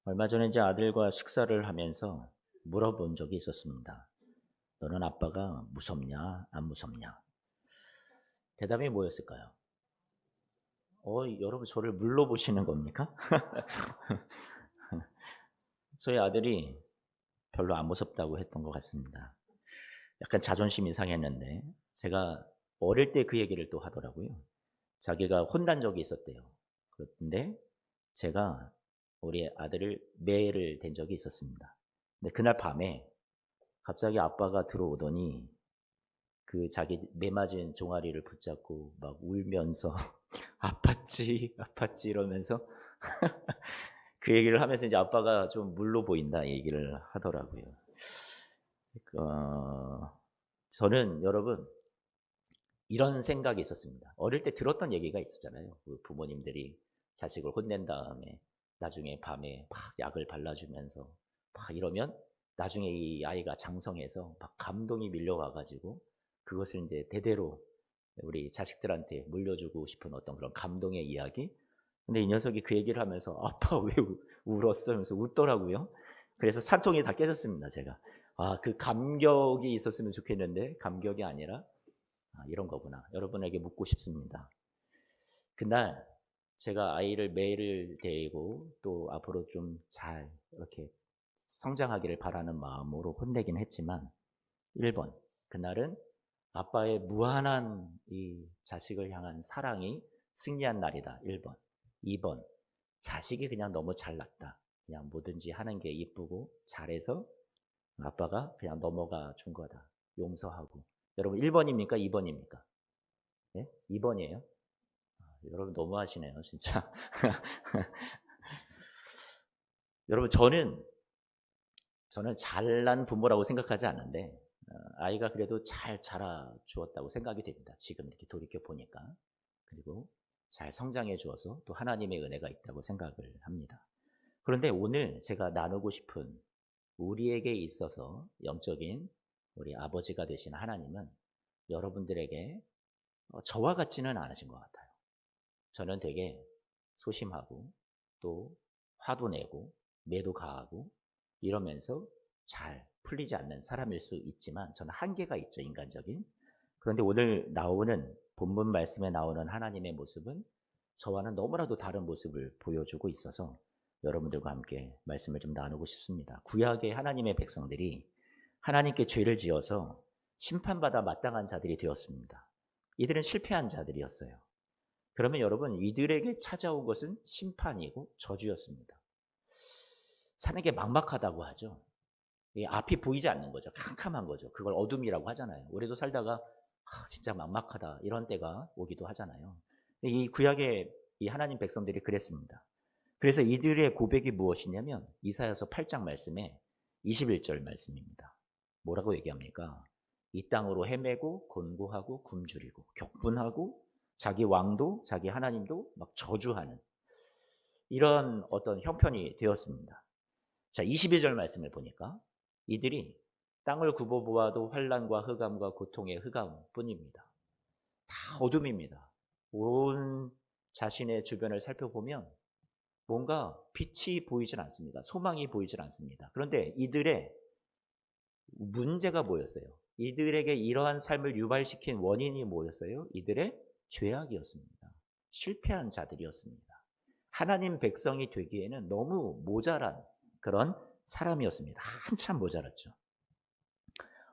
얼마 전에 이제 아들과 식사를 하면서 물어본 적이 있었습니다. 너는 아빠가 무섭냐, 안 무섭냐? 대답이 뭐였을까요? 여러분 저를 물러보시는 겁니까? 저희 아들이 별로 안 무섭다고 했던 것 같습니다. 약간 자존심이 상했는데 제가 어릴 때 그 얘기를 또 하더라고요. 자기가 혼난 적이 있었대요. 그런데 제가 우리 아들을 매를 댄 적이 있었습니다. 근데 그날 밤에 갑자기 아빠가 들어오더니 그 자기 매 맞은 종아리를 붙잡고 막 울면서 아팠지, 아팠지 이러면서 그 얘기를 하면서 이제 아빠가 좀 물로 보인다 얘기를 하더라고요. 어, 저는 여러분 이런 생각이 있었습니다. 어릴 때 들었던 얘기가 있었잖아요. 그 부모님들이 자식을 혼낸 다음에 나중에 밤에 막 약을 발라주면서 막 이러면 나중에 이 아이가 장성해서 막 감동이 밀려와가지고 그것을 이제 대대로 우리 자식들한테 물려주고 싶은 어떤 그런 감동의 이야기. 근데 이 녀석이 그 얘기를 하면서 아빠 왜 울었어? 하면서 웃더라고요. 그래서 산통이 다 깨졌습니다, 제가. 그 감격이 있었으면 좋겠는데 감격이 아니라 이런 거구나. 여러분에게 묻고 싶습니다. 그날 제가 아이를 매일 데리고 또 앞으로 좀 잘 이렇게 성장하기를 바라는 마음으로 혼내긴 했지만 1번 그날은 아빠의 무한한 이 자식을 향한 사랑이 승리한 날이다. 1번. 2번 자식이 그냥 너무 잘났다. 그냥 뭐든지 하는 게 이쁘고 잘해서 아빠가 그냥 넘어가 준 거다. 용서하고. 여러분 1번입니까? 2번입니까? 네? 2번이에요. 여러분 너무하시네요, 진짜. 여러분 저는 잘난 부모라고 생각하지 않는데 아이가 그래도 잘 자라 주었다고 생각이 됩니다. 지금 이렇게 돌이켜 보니까. 그리고 잘 성장해 주어서 또 하나님의 은혜가 있다고 생각을 합니다. 그런데 오늘 제가 나누고 싶은 우리에게 있어서 영적인 우리 아버지가 되신 하나님은 여러분들에게 저와 같지는 않으신 것 같아요. 저는 되게 소심하고 또 화도 내고 매도 가하고 이러면서 잘 풀리지 않는 사람일 수 있지만 저는 한계가 있죠, 인간적인. 그런데 오늘 나오는 본문 말씀에 나오는 하나님의 모습은 저와는 너무나도 다른 모습을 보여주고 있어서 여러분들과 함께 말씀을 좀 나누고 싶습니다. 구약의 하나님의 백성들이 하나님께 죄를 지어서 심판받아 마땅한 자들이 되었습니다. 이들은 실패한 자들이었어요. 그러면 여러분 이들에게 찾아온 것은 심판이고 저주였습니다. 사는 게 막막하다고 하죠. 앞이 보이지 않는 거죠. 캄캄한 거죠. 그걸 어둠이라고 하잖아요. 우리도 살다가 진짜 막막하다 이런 때가 오기도 하잖아요. 이 구약의 이 하나님 백성들이 그랬습니다. 그래서 이들의 고백이 무엇이냐면 이사야서 8장 말씀에 21절 말씀입니다. 뭐라고 얘기합니까? 이 땅으로 헤매고 곤고하고 굶주리고 격분하고 자기 왕도 자기 하나님도 막 저주하는 이런 어떤 형편이 되었습니다. 자, 22절 말씀을 보니까 이들이 땅을 굽어보아도 환난과 흑암과 고통의 흑암뿐입니다. 다 어둠입니다. 온 자신의 주변을 살펴보면 뭔가 빛이 보이질 않습니다. 소망이 보이질 않습니다. 그런데 이들의 문제가 뭐였어요? 이들에게 이러한 삶을 유발시킨 원인이 뭐였어요? 이들의 죄악이었습니다. 실패한 자들이었습니다. 하나님 백성이 되기에는 너무 모자란 그런 사람이었습니다. 한참 모자랐죠.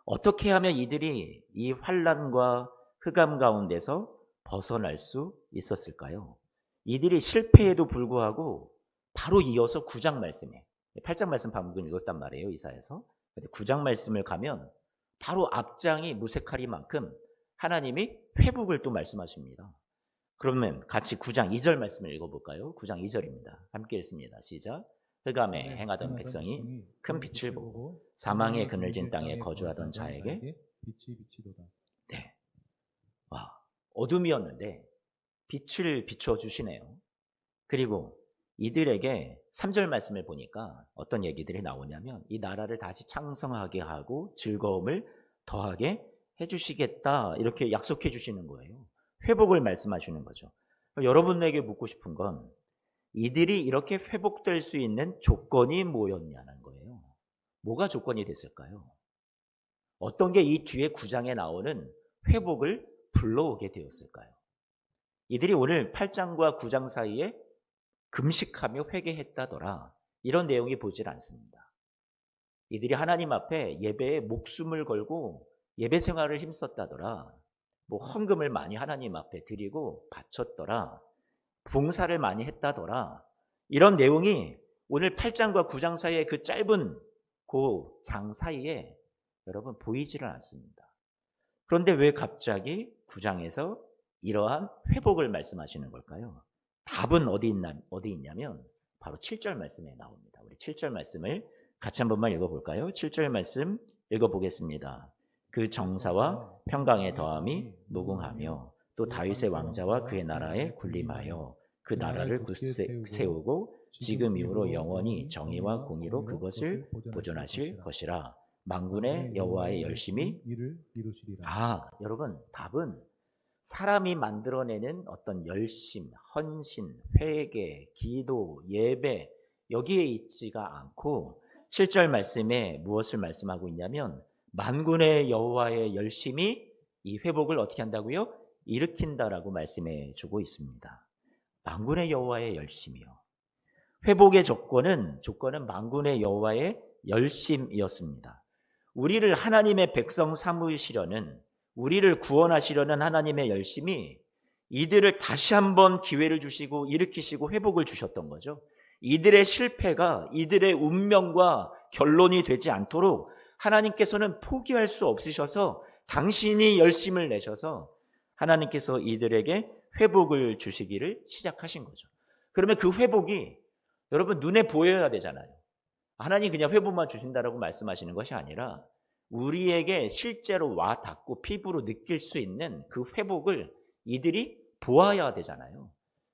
어떻게 하면 이들이 이 환난과 흑암 가운데서 벗어날 수 있었을까요? 이들이 실패에도 불구하고 바로 이어서 9장 말씀에 8장 말씀 방금 읽었단 말이에요. 이사야서. 근데 9장 말씀을 가면 바로 앞장이 무색하리만큼 하나님이 회복을 또 말씀하십니다. 그러면 같이 9장 2절 말씀을 읽어볼까요? 9장 2절입니다. 함께 읽습니다. 시작. 흑암에 행하던 백성이 큰 빛을 보고 사망의 그늘진 땅에 거주하던 자에게 빛이 비치도다. 네. 어둠이었는데 빛을 비춰주시네요. 그리고 이들에게 3절 말씀을 보니까 어떤 얘기들이 나오냐면 이 나라를 다시 창성하게 하고 즐거움을 더하게 해주시겠다 이렇게 약속해 주시는 거예요. 회복을 말씀하시는 거죠. 여러분에게 묻고 싶은 건 이들이 이렇게 회복될 수 있는 조건이 뭐였냐는 거예요. 뭐가 조건이 됐을까요? 어떤 게 이 뒤에 9장에 나오는 회복을 불러오게 되었을까요? 이들이 오늘 8장과 9장 사이에 금식하며 회개했다더라. 이런 내용이 보질 않습니다. 이들이 하나님 앞에 예배에 목숨을 걸고 예배 생활을 힘썼다더라. 뭐 헌금을 많이 하나님 앞에 드리고 바쳤더라. 봉사를 많이 했다더라. 이런 내용이 오늘 8장과 9장 사이의 그 짧은 그 장 사이에 여러분 보이지를 않습니다. 그런데 왜 갑자기 9장에서 이러한 회복을 말씀하시는 걸까요? 답은 어디 있냐면 바로 7절 말씀에 나옵니다. 우리 7절 말씀을 같이 한 번만 읽어볼까요? 7절 말씀 읽어보겠습니다. 그 정사와 평강의 더함이 무궁하며 또 다윗의 왕자와 그의 나라에 군림하여 그 나라를 굳세우고 지금 이후로 영원히 정의와 공의로 그것을 보존하실 것이라. 만군의 여호와의 열심히 이를 이루시리라. 여러분 답은 사람이 만들어내는 어떤 열심, 헌신, 회개, 기도, 예배 여기에 있지가 않고 7절 말씀에 무엇을 말씀하고 있냐면 만군의 여호와의 열심이 이 회복을 어떻게 한다고요? 일으킨다라고 말씀해 주고 있습니다. 만군의 여호와의 열심이요. 회복의 조건은 만군의 여호와의 열심이었습니다. 우리를 하나님의 백성 삼으시려는, 우리를 구원하시려는 하나님의 열심이 이들을 다시 한번 기회를 주시고 일으키시고 회복을 주셨던 거죠. 이들의 실패가 이들의 운명과 결론이 되지 않도록 하나님께서는 포기할 수 없으셔서 당신이 열심을 내셔서 하나님께서 이들에게 회복을 주시기를 시작하신 거죠. 그러면 그 회복이 여러분 눈에 보여야 되잖아요. 하나님 그냥 회복만 주신다라고 말씀하시는 것이 아니라 우리에게 실제로 와 닿고 피부로 느낄 수 있는 그 회복을 이들이 보아야 되잖아요.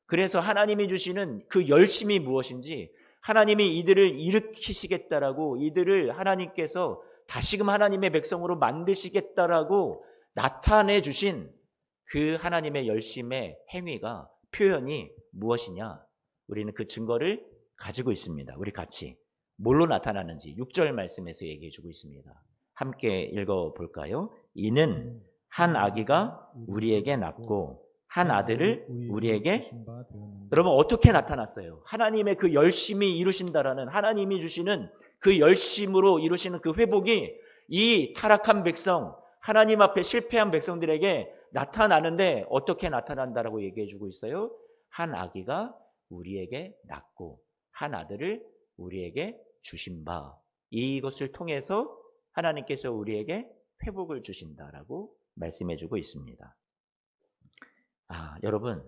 그래서 하나님이 주시는 그 열심이 무엇인지, 하나님이 이들을 일으키시겠다라고, 이들을 하나님께서 다시금 하나님의 백성으로 만드시겠다라고 나타내 주신 그 하나님의 열심의 행위가, 표현이 무엇이냐? 우리는 그 증거를 가지고 있습니다. 우리 같이 뭘로 나타나는지 6절 말씀에서 얘기해 주고 있습니다. 함께 읽어볼까요? 이는 한 아기가 우리에게 낳고 한 아들을 우리에게, 여러분 어떻게 나타났어요? 하나님의 그 열심히 이루신다라는, 하나님이 주시는 그 열심으로 이루시는 그 회복이 이 타락한 백성, 하나님 앞에 실패한 백성들에게 나타나는데 어떻게 나타난다라고 얘기해 주고 있어요? 한 아기가 우리에게 낳고 한 아들을 우리에게 주신 바, 이것을 통해서 하나님께서 우리에게 회복을 주신다라고 말씀해 주고 있습니다. 여러분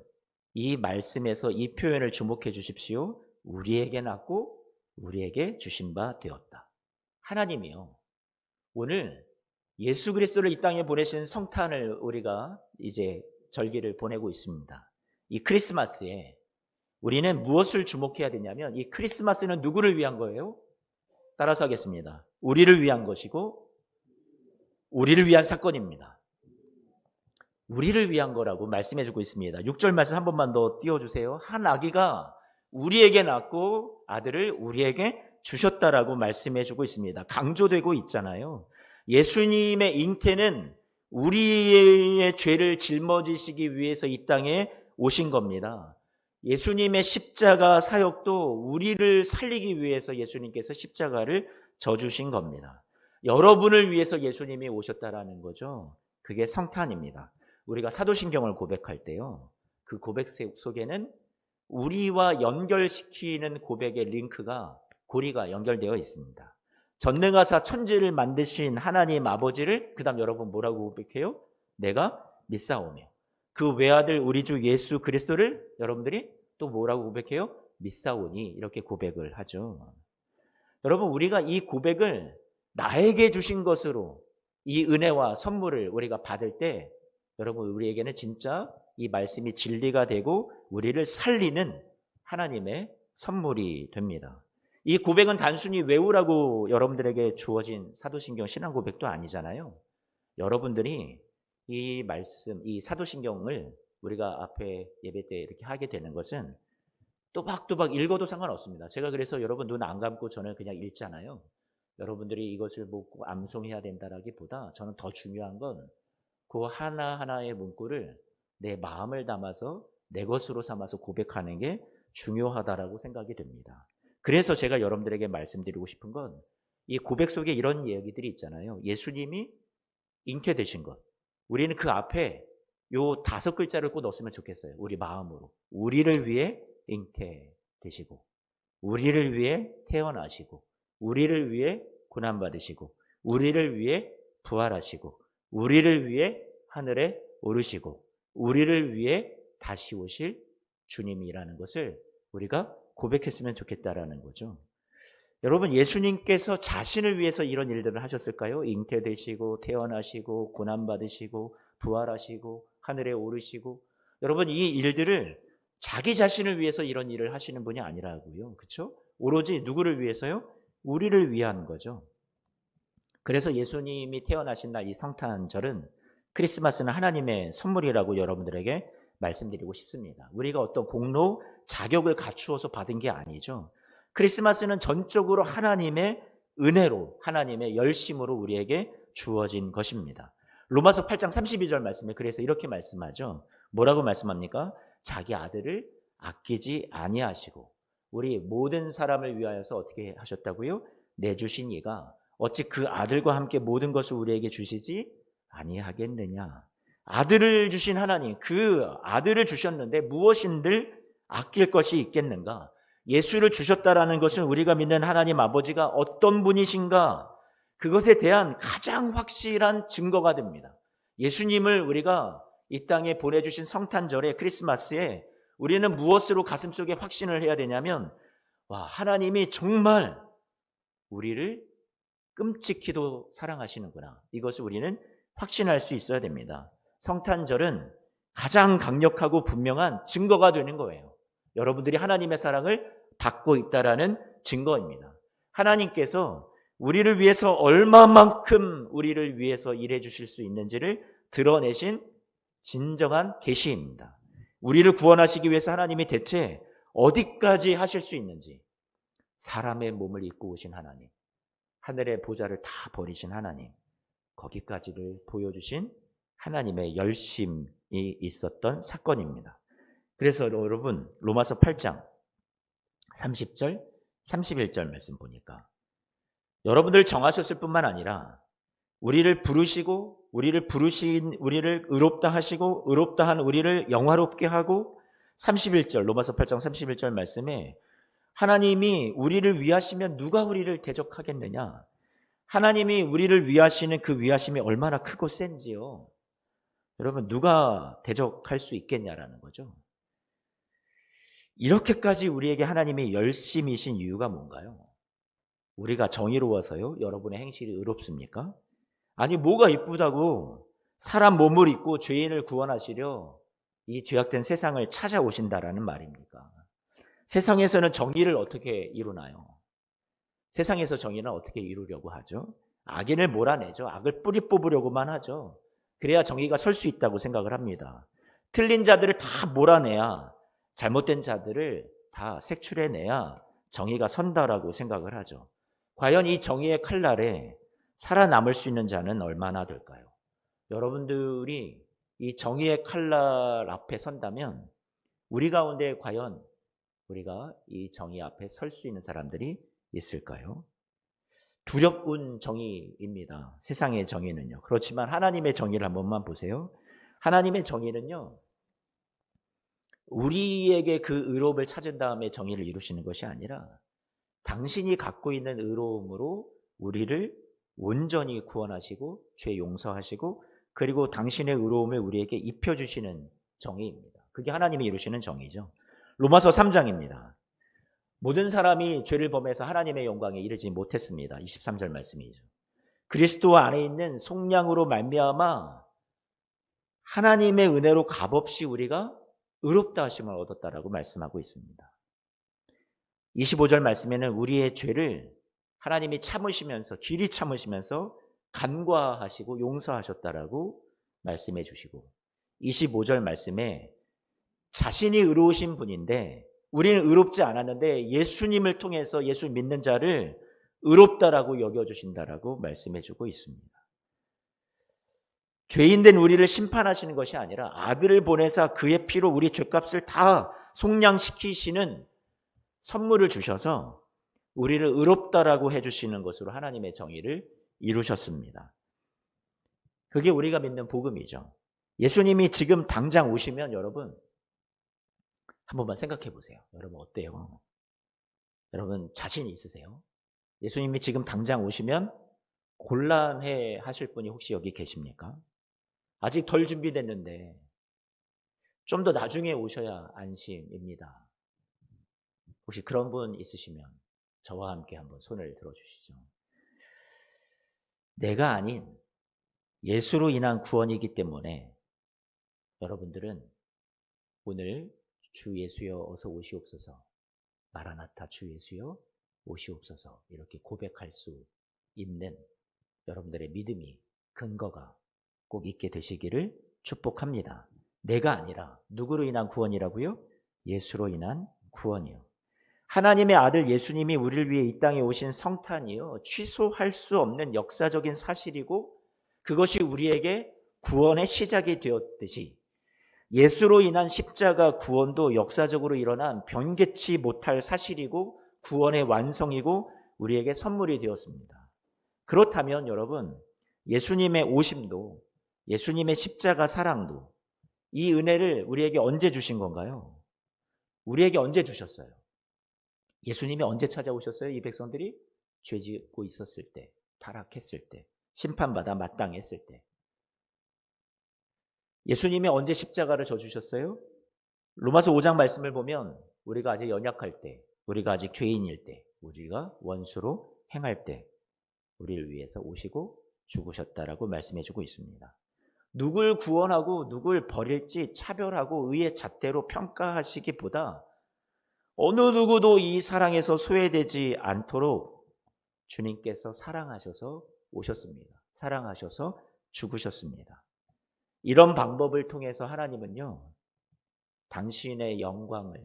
이 말씀에서 이 표현을 주목해 주십시오. 우리에게 낳고 우리에게 주신 바 되었다. 하나님이요, 오늘 예수 그리스도를 이 땅에 보내신 성탄을 우리가 이제 절기를 보내고 있습니다. 이 크리스마스에 우리는 무엇을 주목해야 되냐면, 이 크리스마스는 누구를 위한 거예요? 따라서 하겠습니다. 우리를 위한 것이고 우리를 위한 사건입니다. 우리를 위한 거라고 말씀해 주고 있습니다. 6절 말씀 한 번만 더 띄워주세요. 한 아기가 우리에게 낳고 아들을 우리에게 주셨다라고 말씀해 주고 있습니다. 강조되고 있잖아요. 예수님의 잉태는 우리의 죄를 짊어지시기 위해서 이 땅에 오신 겁니다. 예수님의 십자가 사역도 우리를 살리기 위해서 예수님께서 십자가를 져주신 겁니다. 여러분을 위해서 예수님이 오셨다라는 거죠. 그게 성탄입니다. 우리가 사도신경을 고백할 때요, 그 고백 속에는 우리와 연결시키는 고백의 링크가, 고리가 연결되어 있습니다. 전능하사 천지를 만드신 하나님 아버지를 그 다음 여러분 뭐라고 고백해요? 내가 믿사오며. 그 외아들 우리 주 예수 그리스도를 여러분들이 또 뭐라고 고백해요? 믿사오니. 이렇게 고백을 하죠. 여러분 우리가 이 고백을 나에게 주신 것으로 이 은혜와 선물을 우리가 받을 때 여러분 우리에게는 진짜 이 말씀이 진리가 되고 우리를 살리는 하나님의 선물이 됩니다. 이 고백은 단순히 외우라고 여러분들에게 주어진 사도신경 신앙 고백도 아니잖아요. 여러분들이 이 말씀, 이 사도신경을 우리가 앞에 예배 때 이렇게 하게 되는 것은 또박또박 읽어도 상관없습니다. 제가 그래서 여러분 눈 안 감고 저는 그냥 읽잖아요. 여러분들이 이것을 뭐 꼭 암송해야 된다라기보다 저는 더 중요한 건 그 하나하나의 문구를 내 마음을 담아서 내 것으로 삼아서 고백하는 게 중요하다라고 생각이 됩니다. 그래서 제가 여러분들에게 말씀드리고 싶은 건 이 고백 속에 이런 이야기들이 있잖아요. 예수님이 잉태되신 것. 우리는 그 앞에 요 5글자를 꼭 넣었으면 좋겠어요. 우리 마음으로. 우리를 위해 잉태되시고, 우리를 위해 태어나시고, 우리를 위해 고난받으시고, 우리를 위해 부활하시고, 우리를 위해 하늘에 오르시고, 우리를 위해 다시 오실 주님이라는 것을 우리가 고백했으면 좋겠다라는 거죠. 여러분, 예수님께서 자신을 위해서 이런 일들을 하셨을까요? 잉태되시고 태어나시고 고난받으시고 부활하시고 하늘에 오르시고. 여러분, 이 일들을 자기 자신을 위해서 이런 일을 하시는 분이 아니라고요. 그렇죠? 오로지 누구를 위해서요? 우리를 위한 거죠. 그래서 예수님이 태어나신 날 이 성탄절은, 크리스마스는 하나님의 선물이라고 여러분들에게 말씀드리고 싶습니다. 우리가 어떤 공로, 자격을 갖추어서 받은 게 아니죠. 크리스마스는 전적으로 하나님의 은혜로, 하나님의 열심으로 우리에게 주어진 것입니다. 로마서 8장 32절 말씀에 그래서 이렇게 말씀하죠. 뭐라고 말씀합니까? 자기 아들을 아끼지 아니하시고 우리 모든 사람을 위하여서 어떻게 하셨다고요? 내주신 이가 어찌 그 아들과 함께 모든 것을 우리에게 주시지 아니하겠느냐. 아들을 주신 하나님, 그 아들을 주셨는데 무엇인들 아낄 것이 있겠는가? 예수를 주셨다라는 것은 우리가 믿는 하나님 아버지가 어떤 분이신가, 그것에 대한 가장 확실한 증거가 됩니다. 예수님을 우리가 이 땅에 보내주신 성탄절에, 크리스마스에 우리는 무엇으로 가슴속에 확신을 해야 되냐면, 와, 하나님이 정말 우리를 끔찍히도 사랑하시는구나. 이것을 우리는 확신할 수 있어야 됩니다. 성탄절은 가장 강력하고 분명한 증거가 되는 거예요. 여러분들이 하나님의 사랑을 받고 있다라는 증거입니다. 하나님께서 우리를 위해서 얼마만큼 우리를 위해서 일해 주실 수 있는지를 드러내신 진정한 계시입니다. 우리를 구원하시기 위해서 하나님이 대체 어디까지 하실 수 있는지, 사람의 몸을 입고 오신 하나님, 하늘의 보좌를 다 버리신 하나님, 거기까지를 보여주신 하나님의 열심이 있었던 사건입니다. 그래서 여러분, 로마서 8장 30절, 31절 말씀 보니까 여러분들 정하셨을 뿐만 아니라 우리를 부르시고 우리를 의롭다 하시고 의롭다 한 우리를 영화롭게 하고, 31절 로마서 8장 31절 말씀에 하나님이 우리를 위하시면 누가 우리를 대적하겠느냐. 하나님이 우리를 위하시는 그 위하심이 얼마나 크고 센지요. 여러분, 누가 대적할 수 있겠냐라는 거죠. 이렇게까지 우리에게 하나님이 열심이신 이유가 뭔가요? 우리가 정의로워서요? 여러분의 행실이 의롭습니까? 아니, 뭐가 이쁘다고 사람 몸을 입고 죄인을 구원하시려 이 죄악된 세상을 찾아오신다라는 말입니까? 세상에서는 정의를 어떻게 이루나요? 세상에서 정의는 어떻게 이루려고 하죠? 악인을 몰아내죠. 악을 뿌리 뽑으려고만 하죠. 그래야 정의가 설 수 있다고 생각을 합니다. 틀린 자들을 다 몰아내야, 잘못된 자들을 다 색출해내야 정의가 선다라고 생각을 하죠. 과연 이 정의의 칼날에 살아남을 수 있는 자는 얼마나 될까요? 여러분들이 이 정의의 칼날 앞에 선다면 우리 가운데 과연 우리가 이 정의 앞에 설 수 있는 사람들이 있을까요? 두렵운 정의입니다. 세상의 정의는요. 그렇지만 하나님의 정의를 한 번만 보세요. 하나님의 정의는요, 우리에게 그 의로움을 찾은 다음에 정의를 이루시는 것이 아니라 당신이 갖고 있는 의로움으로 우리를 온전히 구원하시고 죄 용서하시고, 그리고 당신의 의로움을 우리에게 입혀주시는 정의입니다. 그게 하나님이 이루시는 정의죠. 로마서 3장입니다. 모든 사람이 죄를 범해서 하나님의 영광에 이르지 못했습니다. 23절 말씀이죠. 그리스도 안에 있는 속량으로 말미암아 하나님의 은혜로 값없이 우리가 의롭다 하심을 얻었다라고 말씀하고 있습니다. 25절 말씀에는 우리의 죄를 하나님이 참으시면서, 길이 참으시면서 간과하시고 용서하셨다라고 말씀해 주시고, 25절 말씀에 자신이 의로우신 분인데 우리는 의롭지 않았는데 예수님을 통해서 예수 믿는 자를 의롭다라고 여겨주신다라고 말씀해주고 있습니다. 죄인된 우리를 심판하시는 것이 아니라 아들을 보내사 그의 피로 우리 죄값을 다 속량시키시는 선물을 주셔서 우리를 의롭다라고 해주시는 것으로 하나님의 정의를 이루셨습니다. 그게 우리가 믿는 복음이죠. 예수님이 지금 당장 오시면 여러분 한 번만 생각해 보세요. 여러분 어때요? 여러분 자신 있으세요? 예수님이 지금 당장 오시면 곤란해 하실 분이 혹시 여기 계십니까? 아직 덜 준비됐는데 좀 더 나중에 오셔야 안심입니다. 혹시 그런 분 있으시면 저와 함께 한번 손을 들어주시죠. 내가 아닌 예수로 인한 구원이기 때문에 여러분들은 오늘 주 예수여 어서 오시옵소서, 마라나타 주 예수여 오시옵소서 이렇게 고백할 수 있는 여러분들의 믿음이 근거가 꼭 있게 되시기를 축복합니다. 내가 아니라 누구로 인한 구원이라고요? 예수로 인한 구원이요. 하나님의 아들 예수님이 우리를 위해 이 땅에 오신 성탄이요, 취소할 수 없는 역사적인 사실이고 그것이 우리에게 구원의 시작이 되었듯이 예수로 인한 십자가 구원도 역사적으로 일어난 변개치 못할 사실이고 구원의 완성이고 우리에게 선물이 되었습니다. 그렇다면 여러분, 예수님의 오심도 예수님의 십자가 사랑도 이 은혜를 우리에게 언제 주신 건가요? 우리에게 언제 주셨어요? 예수님이 언제 찾아오셨어요? 이 백성들이 죄 짓고 있었을 때, 타락했을 때, 심판받아 마땅했을 때. 예수님이 언제 십자가를 져주셨어요? 로마서 5장 말씀을 보면 우리가 아직 연약할 때, 우리가 아직 죄인일 때, 우리가 원수로 행할 때 우리를 위해서 오시고 죽으셨다라고 말씀해주고 있습니다. 누굴 구원하고 누굴 버릴지 차별하고 의의 잣대로 평가하시기보다 어느 누구도 이 사랑에서 소외되지 않도록 주님께서 사랑하셔서 오셨습니다. 사랑하셔서 죽으셨습니다. 이런 방법을 통해서 하나님은요, 당신의 영광을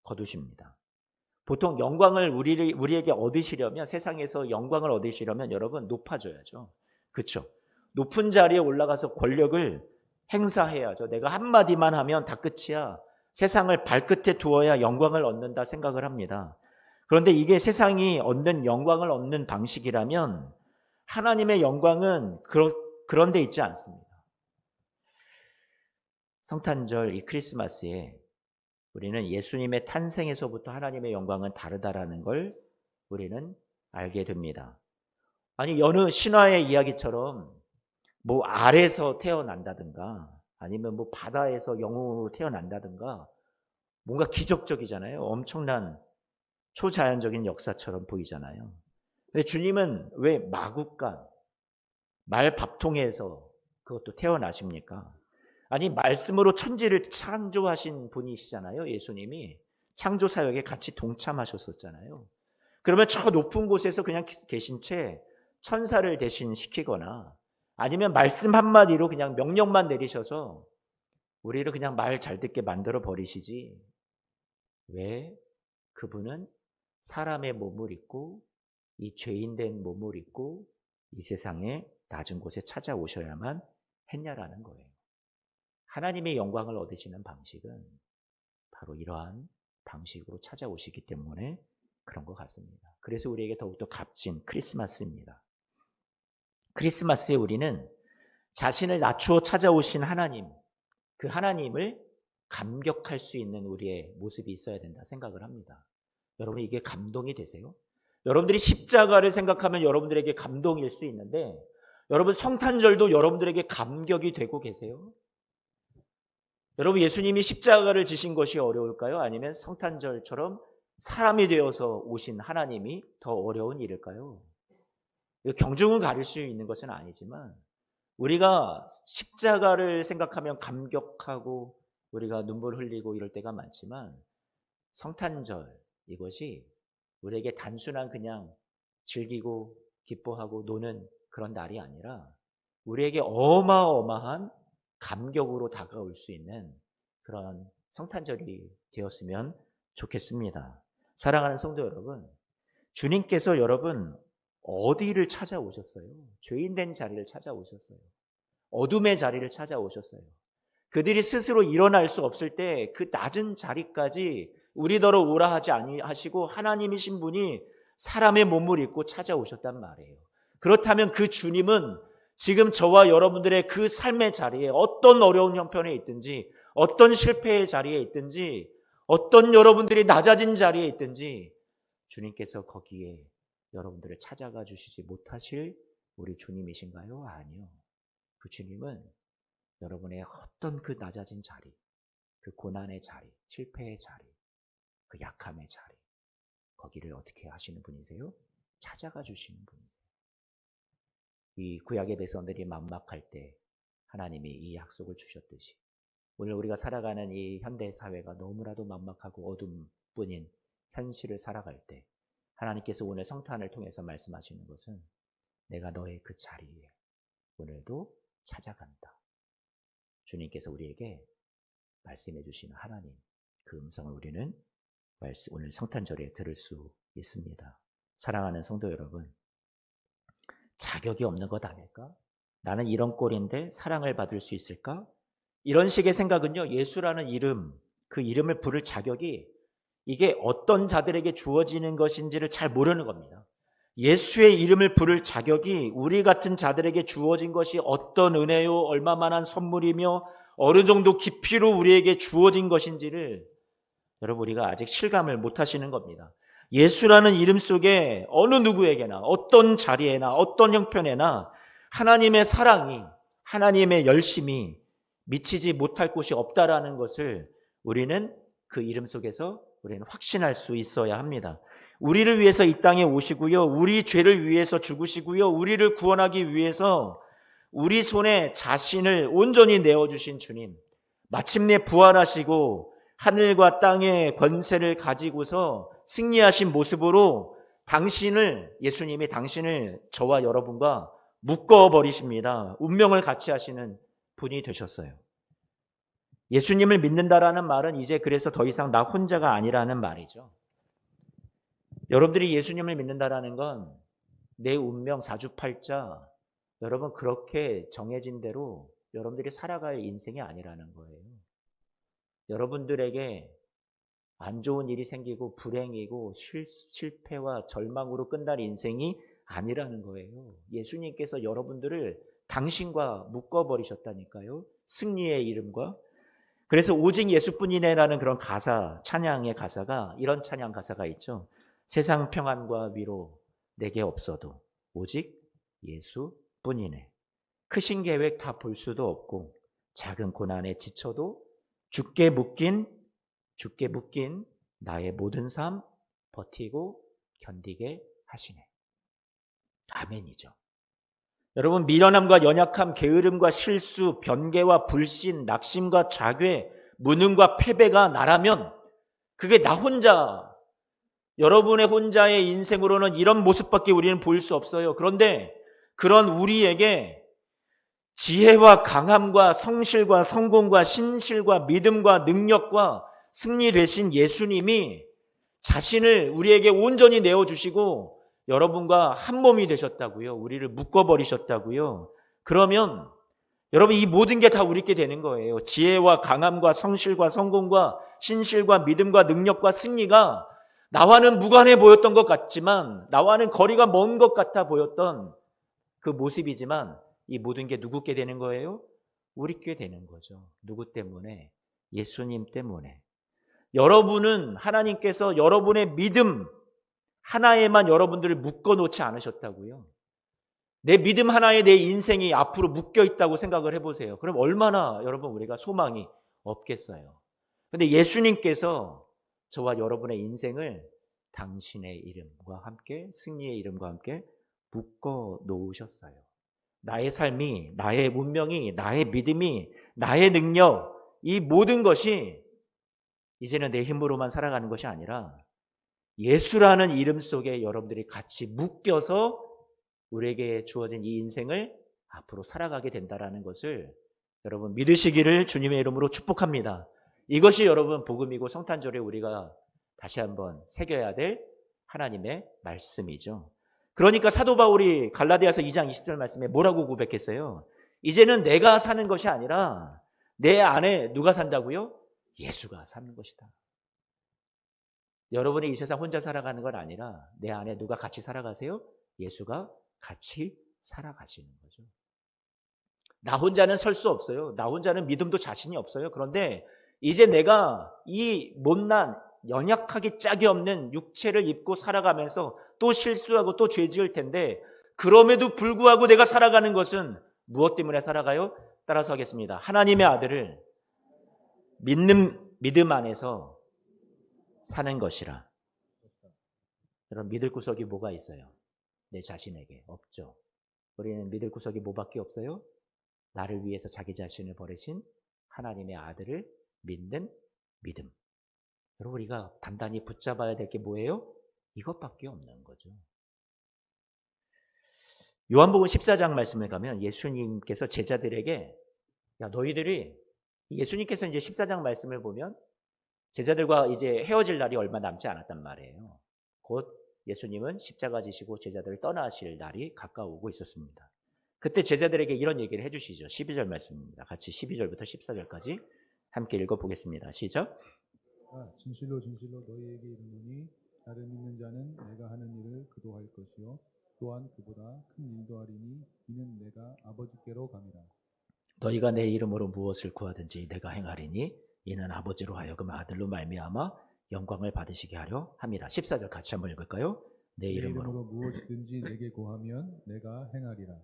거두십니다. 보통 영광을 우리에게 얻으시려면, 세상에서 영광을 얻으시려면 여러분 높아져야죠. 그렇죠? 높은 자리에 올라가서 권력을 행사해야죠. 내가 한마디만 하면 다 끝이야. 세상을 발끝에 두어야 영광을 얻는다 생각을 합니다. 그런데 이게 세상이 얻는 영광을 얻는 방식이라면 하나님의 영광은 그런 데 있지 않습니다. 성탄절 이 크리스마스에 우리는 예수님의 탄생에서부터 하나님의 영광은 다르다라는 걸 우리는 알게 됩니다. 아니 여느 신화의 이야기처럼 뭐 알에서 태어난다든가 아니면 뭐 바다에서 영웅으로 태어난다든가 뭔가 기적적이잖아요. 엄청난 초자연적인 역사처럼 보이잖아요. 근데 주님은 왜 마국간 말밥통에서 그것도 태어나십니까? 아니 말씀으로 천지를 창조하신 분이시잖아요. 예수님이 창조 사역에 같이 동참하셨었잖아요. 그러면 저 높은 곳에서 그냥 계신 채 천사를 대신시키거나 아니면 말씀 한마디로 그냥 명령만 내리셔서 우리를 그냥 말 잘 듣게 만들어 버리시지, 왜 그분은 사람의 몸을 입고 이 죄인된 몸을 입고 이 세상의 낮은 곳에 찾아오셔야만 했냐라는 거예요. 하나님의 영광을 얻으시는 방식은 바로 이러한 방식으로 찾아오시기 때문에 그런 것 같습니다. 그래서 우리에게 더욱더 값진 크리스마스입니다. 크리스마스에 우리는 자신을 낮추어 찾아오신 하나님, 그 하나님을 감격할 수 있는 우리의 모습이 있어야 된다 생각을 합니다. 여러분 이게 감동이 되세요? 여러분들이 십자가를 생각하면 여러분들에게 감동일 수 있는데 여러분 성탄절도 여러분들에게 감격이 되고 계세요? 여러분 예수님이 십자가를 지신 것이 어려울까요? 아니면 성탄절처럼 사람이 되어서 오신 하나님이 더 어려운 일일까요? 경중은 가릴 수 있는 것은 아니지만 우리가 십자가를 생각하면 감격하고 우리가 눈물 흘리고 이럴 때가 많지만 성탄절 이것이 우리에게 단순한 그냥 즐기고 기뻐하고 노는 그런 날이 아니라 우리에게 어마어마한 감격으로 다가올 수 있는 그런 성탄절이 되었으면 좋겠습니다. 사랑하는 성도 여러분, 주님께서 여러분 어디를 찾아오셨어요? 죄인된 자리를 찾아오셨어요. 어둠의 자리를 찾아오셨어요. 그들이 스스로 일어날 수 없을 때 그 낮은 자리까지 우리더러 오라 하지 아니하시고 하나님이신 분이 사람의 몸을 입고 찾아오셨단 말이에요. 그렇다면 그 주님은 지금 저와 여러분들의 그 삶의 자리에 어떤 어려운 형편에 있든지, 어떤 실패의 자리에 있든지, 어떤 여러분들이 낮아진 자리에 있든지 주님께서 거기에 여러분들을 찾아가 주시지 못하실 우리 주님이신가요? 아니요. 그 주님은 여러분의 어떤 그 낮아진 자리, 그 고난의 자리, 실패의 자리, 그 약함의 자리, 거기를 어떻게 하시는 분이세요? 찾아가 주시는 분이세요. 이 구약의 백성들이 만막할 때 하나님이 이 약속을 주셨듯이 오늘 우리가 살아가는 이 현대 사회가 너무나도 만막하고 어둠뿐인 현실을 살아갈 때 하나님께서 오늘 성탄을 통해서 말씀하시는 것은 내가 너의 그 자리에 오늘도 찾아간다. 주님께서 우리에게 말씀해 주시는 하나님, 그 음성을 우리는 오늘 성탄절에 들을 수 있습니다. 사랑하는 성도 여러분, 자격이 없는 것 아닐까? 나는 이런 꼴인데 사랑을 받을 수 있을까? 이런 식의 생각은요, 예수라는 이름, 그 이름을 부를 자격이 이게 어떤 자들에게 주어지는 것인지를 잘 모르는 겁니다. 예수의 이름을 부를 자격이 우리 같은 자들에게 주어진 것이 어떤 은혜요, 얼마만한 선물이며 어느 정도 깊이로 우리에게 주어진 것인지를 여러분 우리가 아직 실감을 못 하시는 겁니다. 예수라는 이름 속에 어느 누구에게나 어떤 자리에나 어떤 형편에나 하나님의 사랑이, 하나님의 열심이 미치지 못할 곳이 없다라는 것을 우리는 그 이름 속에서 우리는 확신할 수 있어야 합니다. 우리를 위해서 이 땅에 오시고요, 우리 죄를 위해서 죽으시고요, 우리를 구원하기 위해서 우리 손에 자신을 온전히 내어주신 주님, 마침내 부활하시고 하늘과 땅의 권세를 가지고서 승리하신 모습으로 예수님이 당신을 저와 여러분과 묶어버리십니다. 운명을 같이 하시는 분이 되셨어요. 예수님을 믿는다라는 말은 이제 그래서 더 이상 나 혼자가 아니라는 말이죠. 여러분들이 예수님을 믿는다라는 건 내 운명 사주팔자, 여러분 그렇게 정해진 대로 여러분들이 살아갈 인생이 아니라는 거예요. 여러분들에게 안 좋은 일이 생기고 불행이고 실패와 절망으로 끝날 인생이 아니라는 거예요. 예수님께서 여러분들을 당신과 묶어버리셨다니까요. 승리의 이름과. 그래서 오직 예수뿐이네라는 그런 가사, 찬양의 가사가, 이런 찬양 가사가 있죠. 세상 평안과 위로 내게 없어도 오직 예수뿐이네. 크신 계획 다 볼 수도 없고 작은 고난에 지쳐도 주께 묶인 나의 모든 삶 버티고 견디게 하시네. 아멘이죠. 여러분, 미련함과 연약함, 게으름과 실수, 변개와 불신, 낙심과 자괴, 무능과 패배가 나라면 그게 나 혼자, 여러분의 혼자의 인생으로는 이런 모습밖에 우리는 보일 수 없어요. 그런데 그런 우리에게 지혜와 강함과 성실과 성공과 신실과 믿음과 능력과 승리 되신 예수님이 자신을 우리에게 온전히 내어주시고 여러분과 한 몸이 되셨다고요. 우리를 묶어버리셨다고요. 그러면 여러분 이 모든 게 다 우리께 되는 거예요. 지혜와 강함과 성실과 성공과 신실과 믿음과 능력과 승리가 나와는 무관해 보였던 것 같지만, 나와는 거리가 먼 것 같아 보였던 그 모습이지만 이 모든 게 누구께 되는 거예요? 우리께 되는 거죠. 누구 때문에? 예수님 때문에. 여러분은 하나님께서 여러분의 믿음 하나에만 여러분들을 묶어놓지 않으셨다고요. 내 믿음 하나에 내 인생이 앞으로 묶여 있다고 생각을 해보세요. 그럼 얼마나 여러분 우리가 소망이 없겠어요. 그런데 예수님께서 저와 여러분의 인생을 당신의 이름과 함께, 승리의 이름과 함께 묶어 놓으셨어요. 나의 삶이, 나의 운명이, 나의 믿음이, 나의 능력, 이 모든 것이 이제는 내 힘으로만 살아가는 것이 아니라 예수라는 이름 속에 여러분들이 같이 묶여서 우리에게 주어진 이 인생을 앞으로 살아가게 된다는 것을 여러분 믿으시기를 주님의 이름으로 축복합니다. 이것이 여러분 복음이고 성탄절에 우리가 다시 한번 새겨야 될 하나님의 말씀이죠. 그러니까 사도 바울이 갈라디아서 2장 20절 말씀에 뭐라고 고백했어요? 이제는 내가 사는 것이 아니라 내 안에 누가 산다고요? 예수가 사는 것이다. 여러분이 이 세상 혼자 살아가는 건 아니라 내 안에 누가 같이 살아가세요? 예수가 같이 살아가시는 거죠. 나 혼자는 설 수 없어요. 나 혼자는 믿음도 자신이 없어요. 그런데 이제 내가 이 못난 연약하기 짝이 없는 육체를 입고 살아가면서 또 실수하고 또 죄 지을 텐데 그럼에도 불구하고 내가 살아가는 것은 무엇 때문에 살아가요? 따라서 하겠습니다. 하나님의 아들을 믿는 믿음 안에서 사는 것이라. 여러분 믿을 구석이 뭐가 있어요? 내 자신에게 없죠. 우리는 믿을 구석이 뭐밖에 없어요? 나를 위해서 자기 자신을 버리신 하나님의 아들을 믿는 믿음. 여러분 우리가 단단히 붙잡아야 될 게 뭐예요? 이것밖에 없는 거죠. 요한복음 14장 말씀을 가면 예수님께서 제자들에게 야 너희들이 예수님께서 이제 14장 말씀을 보면 제자들과 이제 헤어질 날이 얼마 남지 않았단 말이에요. 곧 예수님은 십자가 지시고 제자들을 떠나실 날이 가까우고 있었습니다. 그때 제자들에게 이런 얘기를 해주시죠. 12절 말씀입니다. 같이 12절부터 14절까지 함께 읽어보겠습니다. 시작. 진실로 진실로 너희에게 이르노니 나를 믿는 자는 내가 하는 일을 그도 할 것이요 또한 그보다 큰 일도 하리니 이는 내가 아버지께로 감이라. 너희가 내 이름으로 무엇을 구하든지 내가 행하리니 이는 아버지로 하여금 아들로 말미암아 영광을 받으시게 하려 함이라. 14절 같이 한번 읽을까요? 내 이름으로 무엇이든지 내게 구하면 내가 행하리라.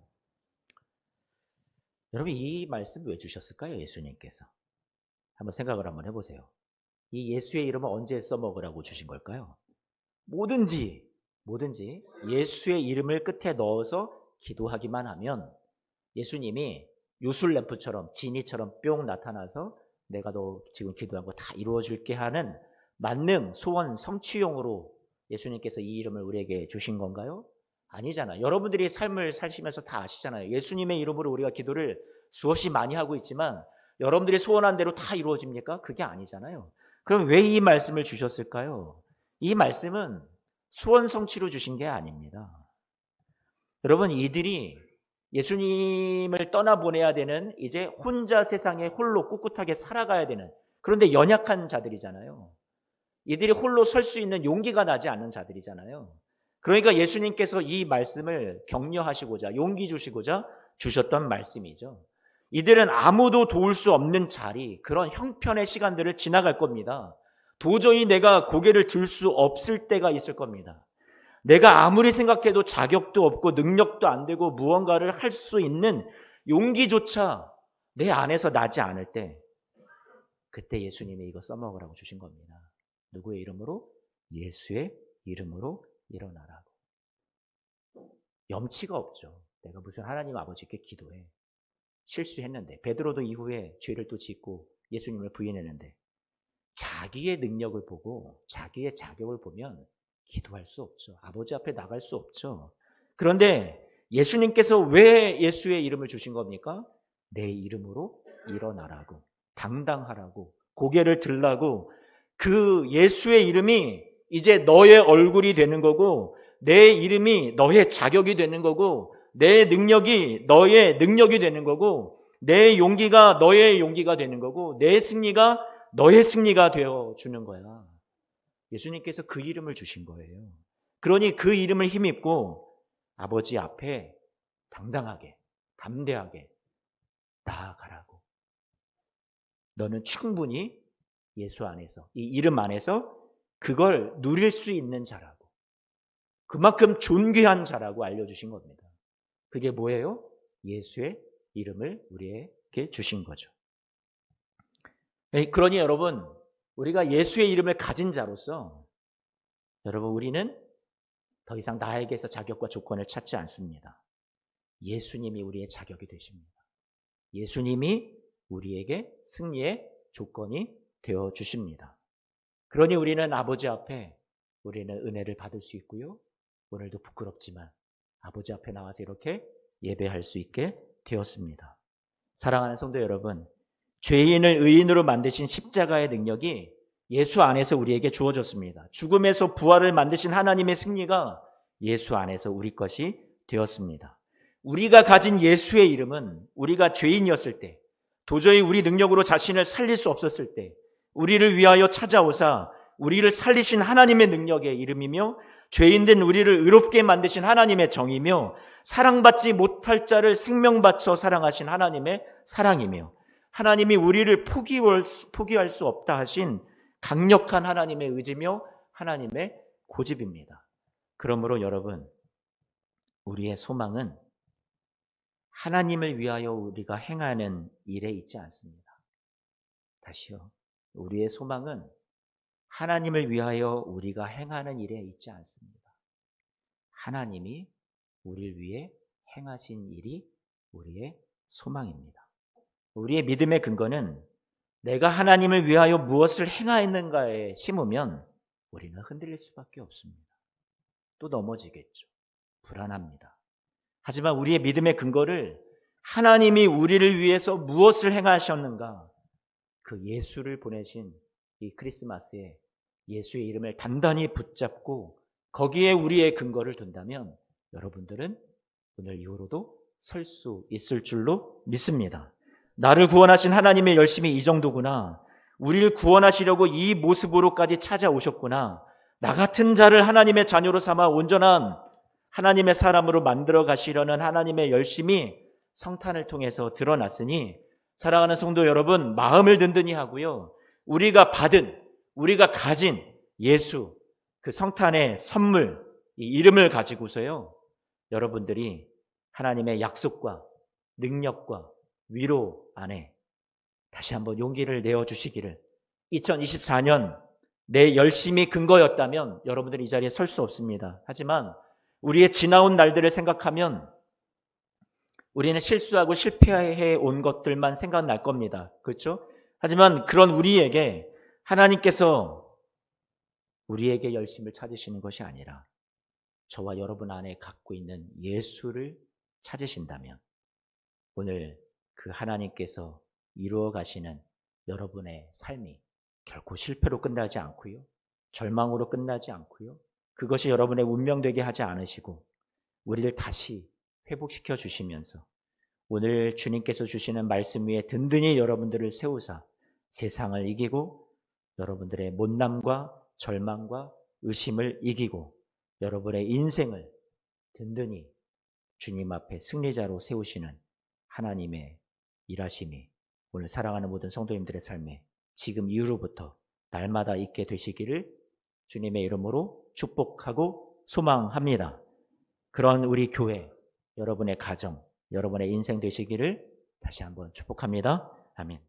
여러분 이 말씀 왜 주셨을까요? 예수님께서 한번 생각을 한번 해보세요. 이 예수의 이름을 언제 써먹으라고 주신 걸까요? 뭐든지 예수의 이름을 끝에 넣어서 기도하기만 하면 예수님이 요술램프처럼 지니처럼 뿅 나타나서 내가 너 지금 기도한 거 다 이루어줄게 하는 만능 소원 성취용으로 예수님께서 이 이름을 우리에게 주신 건가요? 아니잖아요. 여러분들이 삶을 사시면서 다 아시잖아요. 예수님의 이름으로 우리가 기도를 수없이 많이 하고 있지만 여러분들이 소원한 대로 다 이루어집니까? 그게 아니잖아요. 그럼 왜 이 말씀을 주셨을까요? 이 말씀은 소원 성취로 주신 게 아닙니다. 여러분 이들이 예수님을 떠나보내야 되는 이제 혼자 세상에 홀로 꿋꿋하게 살아가야 되는 그런데 연약한 자들이잖아요. 이들이 홀로 설 수 있는 용기가 나지 않는 자들이잖아요. 그러니까 예수님께서 이 말씀을 격려하시고자 용기 주시고자 주셨던 말씀이죠. 이들은 아무도 도울 수 없는 자리, 그런 형편의 시간들을 지나갈 겁니다. 도저히 내가 고개를 들 수 없을 때가 있을 겁니다. 내가 아무리 생각해도 자격도 없고 능력도 안 되고 무언가를 할 수 있는 용기조차 내 안에서 나지 않을 때 그때 예수님이 이거 써먹으라고 주신 겁니다. 누구의 이름으로? 예수의 이름으로 일어나라고. 염치가 없죠. 내가 무슨 하나님 아버지께 기도해. 실수했는데 베드로도 이후에 죄를 또 짓고 예수님을 부인했는데 자기의 능력을 보고 자기의 자격을 보면 기도할 수 없죠. 아버지 앞에 나갈 수 없죠. 그런데 예수님께서 왜 예수의 이름을 주신 겁니까? 내 이름으로 일어나라고, 당당하라고, 고개를 들라고. 그 예수의 이름이 이제 너의 얼굴이 되는 거고 내 이름이 너의 자격이 되는 거고 내 능력이 너의 능력이 되는 거고 내 용기가 너의 용기가 되는 거고 내 승리가 너의 승리가 되어주는 거야. 예수님께서 그 이름을 주신 거예요. 그러니 그 이름을 힘입고 아버지 앞에 당당하게 담대하게 나아가라고. 너는 충분히 예수 안에서 이 이름 안에서 그걸 누릴 수 있는 자라고 그만큼 존귀한 자라고 알려주신 겁니다. 그게 뭐예요? 예수의 이름을 우리에게 주신 거죠. 그러니 여러분 우리가 예수의 이름을 가진 자로서 여러분 우리는 더 이상 나에게서 자격과 조건을 찾지 않습니다. 예수님이 우리의 자격이 되십니다. 예수님이 우리에게 승리의 조건이 되어 주십니다. 그러니 우리는 아버지 앞에 우리는 은혜를 받을 수 있고요. 오늘도 부끄럽지만 아버지 앞에 나와서 이렇게 예배할 수 있게 되었습니다. 사랑하는 성도 여러분, 죄인을 의인으로 만드신 십자가의 능력이 예수 안에서 우리에게 주어졌습니다. 죽음에서 부활을 만드신 하나님의 승리가 예수 안에서 우리 것이 되었습니다. 우리가 가진 예수의 이름은 우리가 죄인이었을 때, 도저히 우리 능력으로 자신을 살릴 수 없었을 때 우리를 위하여 찾아오사 우리를 살리신 하나님의 능력의 이름이며, 죄인된 우리를 의롭게 만드신 하나님의 정이며, 사랑받지 못할 자를 생명 바쳐 사랑하신 하나님의 사랑이며, 하나님이 우리를 포기할 수 없다 하신 강력한 하나님의 의지며 하나님의 고집입니다. 그러므로 여러분, 우리의 소망은 하나님을 위하여 우리가 행하는 일에 있지 않습니다. 다시요. 우리의 소망은 하나님을 위하여 우리가 행하는 일에 있지 않습니다. 하나님이 우리를 위해 행하신 일이 우리의 소망입니다. 우리의 믿음의 근거는 내가 하나님을 위하여 무엇을 행하였는가에 심으면 우리는 흔들릴 수밖에 없습니다. 또 넘어지겠죠. 불안합니다. 하지만 우리의 믿음의 근거를 하나님이 우리를 위해서 무엇을 행하셨는가, 그 예수를 보내신 이 크리스마스에 예수의 이름을 단단히 붙잡고 거기에 우리의 근거를 둔다면 여러분들은 오늘 이후로도 설 수 있을 줄로 믿습니다. 나를 구원하신 하나님의 열심이 이 정도구나. 우리를 구원하시려고 이 모습으로까지 찾아오셨구나. 나 같은 자를 하나님의 자녀로 삼아 온전한 하나님의 사람으로 만들어 가시려는 하나님의 열심이 성탄을 통해서 드러났으니, 사랑하는 성도 여러분, 마음을 든든히 하고요, 우리가 가진 예수, 그 성탄의 선물, 이 이름을 가지고서요, 여러분들이 하나님의 약속과 능력과 위로 안에 다시 한번 용기를 내어주시기를, 2024년 내 열심이 근거였다면 여러분들이 이 자리에 설 수 없습니다. 하지만 우리의 지나온 날들을 생각하면 우리는 실수하고 실패해 온 것들만 생각날 겁니다. 그렇죠? 하지만 그런 우리에게 하나님께서 우리에게 열심을 찾으시는 것이 아니라 저와 여러분 안에 갖고 있는 예수를 찾으신다면 오늘 그 하나님께서 이루어 가시는 여러분의 삶이 결코 실패로 끝나지 않고요, 절망으로 끝나지 않고요, 그것이 여러분의 운명되게 하지 않으시고 우리를 다시 회복시켜 주시면서 오늘 주님께서 주시는 말씀 위에 든든히 여러분들을 세우사 세상을 이기고 여러분들의 못남과 절망과 의심을 이기고 여러분의 인생을 든든히 주님 앞에 승리자로 세우시는 하나님의 일하심이 오늘 사랑하는 모든 성도님들의 삶에 지금 이후로부터 날마다 있게 되시기를 주님의 이름으로 축복하고 소망합니다. 그런 우리 교회, 여러분의 가정, 여러분의 인생 되시기를 다시 한번 축복합니다. 아멘.